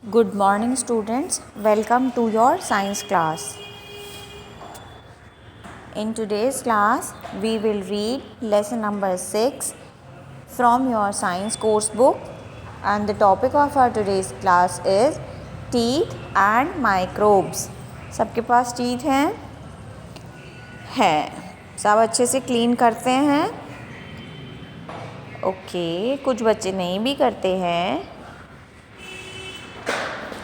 Good morning students, welcome to your science class. In today's class, we will read lesson number 6 from your science course book, and the topic of our today's class is teeth and microbes. सबके पास teeth हैं? सब अच्छे से clean करते हैं? Okay, कुछ बच्चे नहीं भी करते हैं।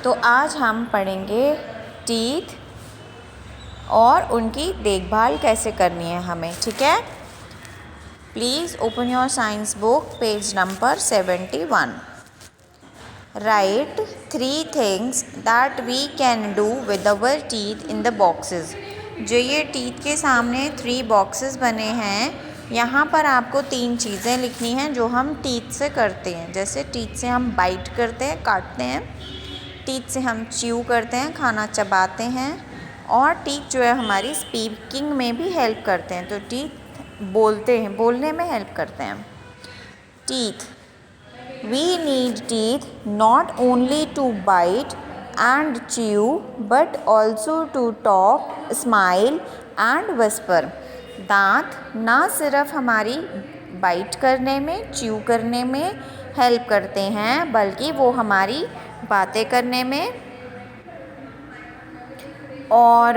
तो आज हम पढ़ेंगे टीथ और उनकी देखभाल कैसे करनी है हमें, ठीक है। Please open your science book, page number 71. Right 3 things that we can do with our teeth in the boxes. जो ये टीथ के सामने 3 बॉक्सेस बने हैं, यहाँ पर आपको 3 चीज़ें लिखनी हैं जो हम टीथ से करते हैं। जैसे टीथ से हम बाइट करते हैं, काटते हैं, टीथ से हम च्यू करते हैं, खाना चबाते हैं, और टीथ जो है हमारी स्पीकिंग में भी हेल्प करते हैं। तो टीथ बोलते हैं, बोलने में हेल्प करते हैं। Teeth, we need teeth not only to bite and chew but also to talk, smile and whisper. दांत ना सिर्फ हमारी बाइट करने में, च्यू करने में हेल्प करते हैं, बल्कि वो हमारी बातें करने में और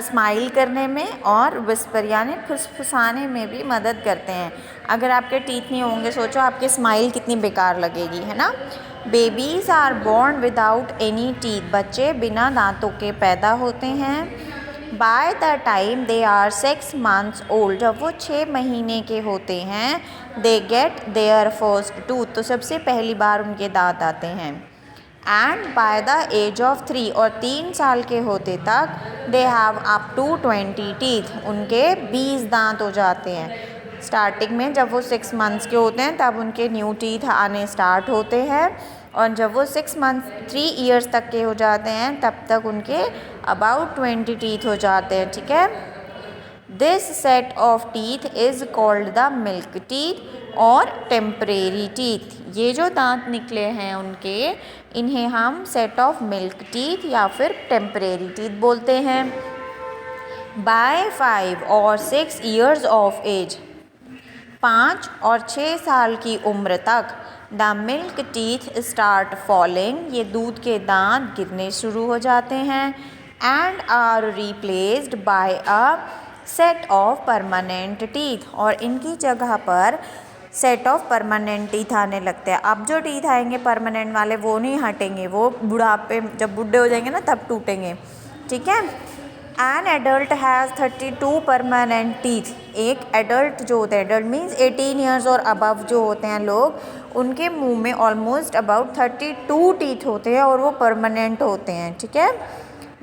स्माइल करने में और विस्पर यानी फुसफुसाने में भी मदद करते हैं। अगर आपके टीथ नहीं होंगे, सोचो आपकी स्माइल कितनी बेकार लगेगी, है ना। Babies are born without any teeth. बच्चे बिना दांतों के पैदा होते हैं। By the time they are 6 months old, जब वो 6 महीने के होते हैं, they get their first tooth, तो सबसे पहली बार उनके दांत आते हैं। And by the age of 3, और 3 साल के होते तक they have up to 20 teeth, उनके 20 दांत हो जाते हैं। स्टार्टिंग में जब वो 6 months के होते हैं तब उनके न्यू टीथ आने स्टार्ट होते हैं, और जब वो 3 years तक के हो जाते हैं तब तक उनके अबाउट 20 टीथ हो जाते हैं, ठीक है। This set of teeth is called the milk teeth और टेम्परेरी टीथ। ये जो दांत निकले हैं उनके, इन्हें हम सेट ऑफ मिल्क टीथ या फिर टेम्परेरी टीथ बोलते हैं। बाय 5 और 6 years ऑफ एज, 5 और 6 साल की उम्र तक, the milk teeth start falling, ये दूध के दांत गिरने शुरू हो जाते हैं। And are replaced by a set of permanent teeth, और इनकी जगह पर सेट ऑफ परमानेंट टीथ आने लगते हैं। अब जो टीथ आएंगे परमानेंट वाले वो नहीं हटेंगे, वो बुढ़ापे जब बुढ़े हो जाएंगे ना तब टूटेंगे, ठीक है। An adult has 32 permanent teeth. एक एडल्ट जो होते हैं, एडल्ट मीन्स 18 years और अबव जो होते हैं लोग, उनके मुंह में ऑलमोस्ट अबाउट 32 टीथ होते हैं और वो परमानेंट होते हैं, ठीक है।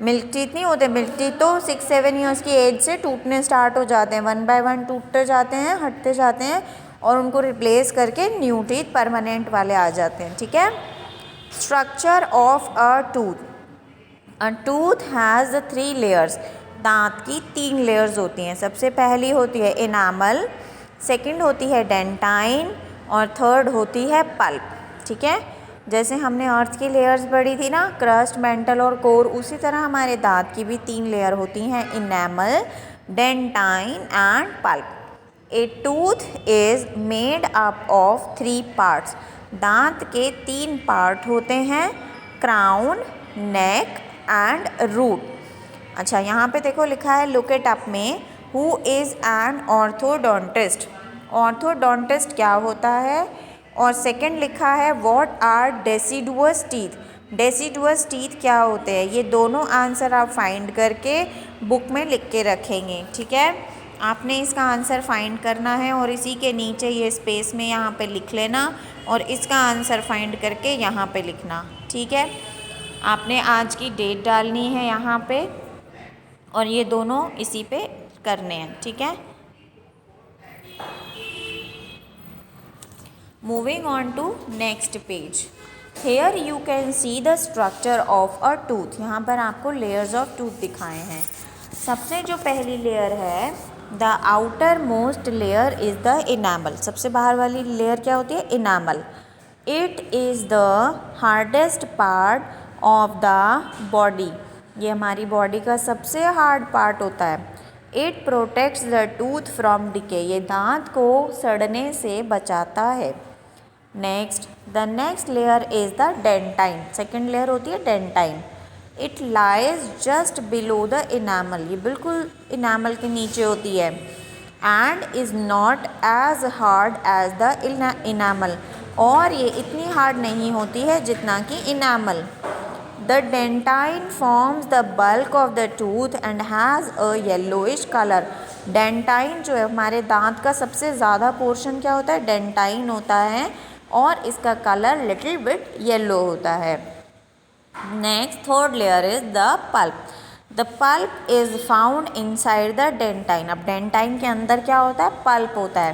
मिल्क टीथ नहीं होते। मिल्क टीथ तो 6-7 years की एज से टूटने स्टार्ट हो जाते हैं, 1 by 1 टूटते जाते हैं, हटते जाते हैं, और उनको रिप्लेस करके न्यू टीथ परमानेंट वाले आ जाते हैं, ठीक है। Structure of a tooth, a tooth has 3 layers। दांत की 3 layers होती हैं। सबसे पहली होती है इनामल, सेकंड होती है डेंटाइन, और थर्ड होती है पल्प, ठीक है। जैसे हमने अर्थ की लेयर्स पढ़ी थी ना, क्रस्ट, मेंटल और कोर, उसी तरह हमारे दांत की भी 3 लेयर होती हैं, enamel, dentine and pulp. A tooth is made up of 3 parts। दांत के 3 पार्ट होते हैं, क्राउन, नेक एंड रूट। अच्छा, यहाँ पे देखो लिखा है लुक इट अप में, who is an orthodontist. Orthodontist क्या होता है? और सेकंड लिखा है what are deciduous teeth. Deciduous teeth क्या होते हैं? ये दोनों आंसर आप फाइंड करके बुक में लिख के रखेंगे, ठीक है। आपने इसका आंसर फाइंड करना है और इसी के नीचे ये स्पेस में यहाँ पे लिख लेना, और इसका आंसर फाइंड करके यहाँ पे लिखना, ठीक है। आपने आज की डेट डालनी है यहाँ पे, और ये दोनों इसी पे करने हैं, ठीक है। Moving on to next page, here you can see the structure of a tooth. यहाँ पर आपको लेयर्स ऑफ टूथ दिखाए हैं। सबसे जो पहली लेयर है, the outer most layer is the enamel. सबसे बाहर वाली लेयर क्या होती है? Enamel. It is the hardest part of the body, ये हमारी बॉडी का सबसे हार्ड पार्ट होता है। It protects the tooth from decay, ये दांत को सड़ने से बचाता है। Next, the next layer is the dentine, second layer होती है dentine. It lies just below the enamel, ये बिल्कुल इनामल के नीचे होती है। And is not as hard as the enamel, और ये इतनी हार्ड नहीं होती है जितना कि enamel. The dentine forms the bulk of the tooth and has a yellowish colour, dentine जो है हमारे दांत का सबसे ज़्यादा पोर्शन क्या होता है, डेंटाइन होता है, और इसका कलर लिटिल बिट येलो होता है। Next, third layer is the pulp. The pulp is found inside the dentine, अब डेंटाइन के अंदर क्या होता है, पल्प होता है।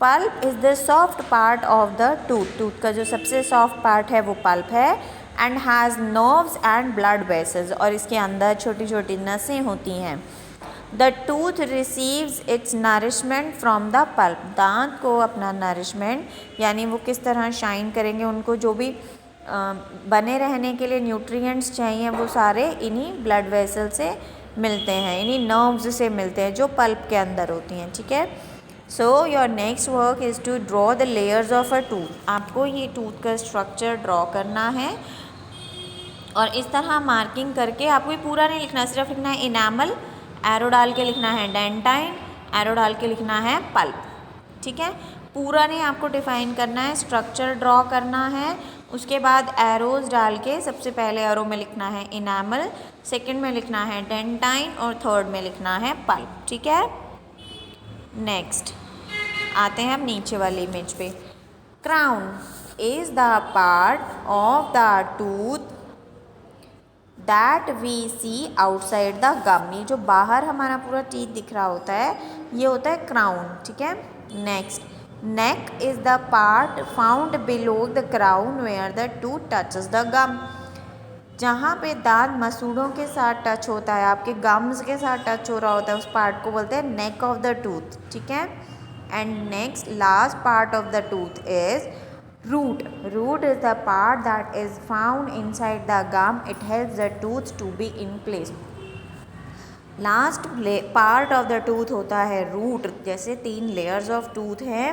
Pulp is the soft part of the tooth, tooth का जो सबसे सॉफ्ट पार्ट है वो पल्प है। And has nerves and blood vessels, और इसके अंदर छोटी छोटी नसें होती हैं। The tooth receives it's nourishment from the pulp, दांत को अपना नरिशमेंट यानी वो किस तरह शाइन करेंगे, उनको जो भी बने रहने के लिए न्यूट्रिएंट्स चाहिए वो सारे इन्हीं ब्लड वेसल से मिलते हैं, इन्हीं नर्व्स से मिलते हैं जो पल्प के अंदर होती हैं। ठीक है, so your next work is to draw the layers of a tooth, आपको ये टूथ का स्ट्रक्चर ड्रॉ करना है। और इस तरह मार्किंग करके आपको ये पूरा नहीं लिखना, सिर्फ लिखना है इनामल, एरो डाल के लिखना है डेंटाइन, एरो डाल के लिखना है पल्प। ठीक है, पूरा नहीं आपको डिफाइन करना है, स्ट्रक्चर ड्रॉ करना है। उसके बाद एरोज़ डाल के सबसे पहले एरो में लिखना है इनामल, सेकंड में लिखना है डेंटाइन, और थर्ड में लिखना है पल्प। ठीक है, नेक्स्ट आते हैं अब नीचे वाली इमेज पे। Crown is the part of the tooth that we see outside the gum, ये जो बाहर हमारा पूरा टीथ दिख रहा होता है ये होता है क्राउन। ठीक है, next, neck is the part found below the crown where the tooth touches the gum, जहाँ पे दांत मसूड़ों के साथ टच होता है, आपके गम्स के साथ टच हो रहा होता है, उस पार्ट को बोलते हैं नेक ऑफ द टूथ। ठीक है, and next last part of the tooth is root. Root is the part that is found inside the gum. It helps the tooth to be in place. Last part of the tooth होता है root, जैसे 3 layers of tooth हैं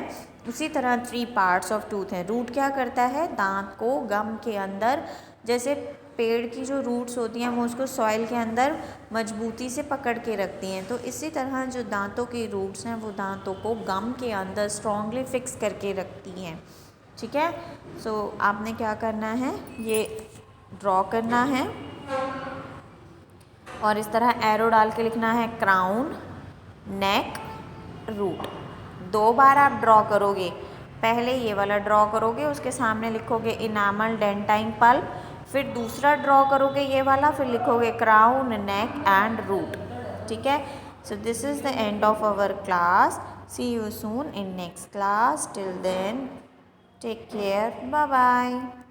उसी तरह 3 parts of tooth हैं। Root क्या करता है, दांत को गम के अंदर, जैसे पेड़ की जो रूट्स होती हैं वो उसको सॉइल के अंदर मजबूती से पकड़ के रखती हैं, तो इसी तरह जो दांतों की रूट्स हैं वो दांतों को गम के अंदर स्ट्रॉन्गली फिक्स करके रखती हैं। ठीक है, सो आपने क्या करना है, ये ड्रॉ करना है और इस तरह एरो डाल के लिखना है क्राउन, नेक, रूट। 2 बार आप ड्रॉ करोगे, पहले ये वाला ड्रॉ करोगे, उसके सामने लिखोगे इनामल, डेंटाइन, पल्प, फिर दूसरा ड्रॉ करोगे ये वाला, फिर लिखोगे क्राउन, नेक एंड रूट। ठीक है, so this is the end of our class. See you soon in next class. Till then, take care. Bye bye.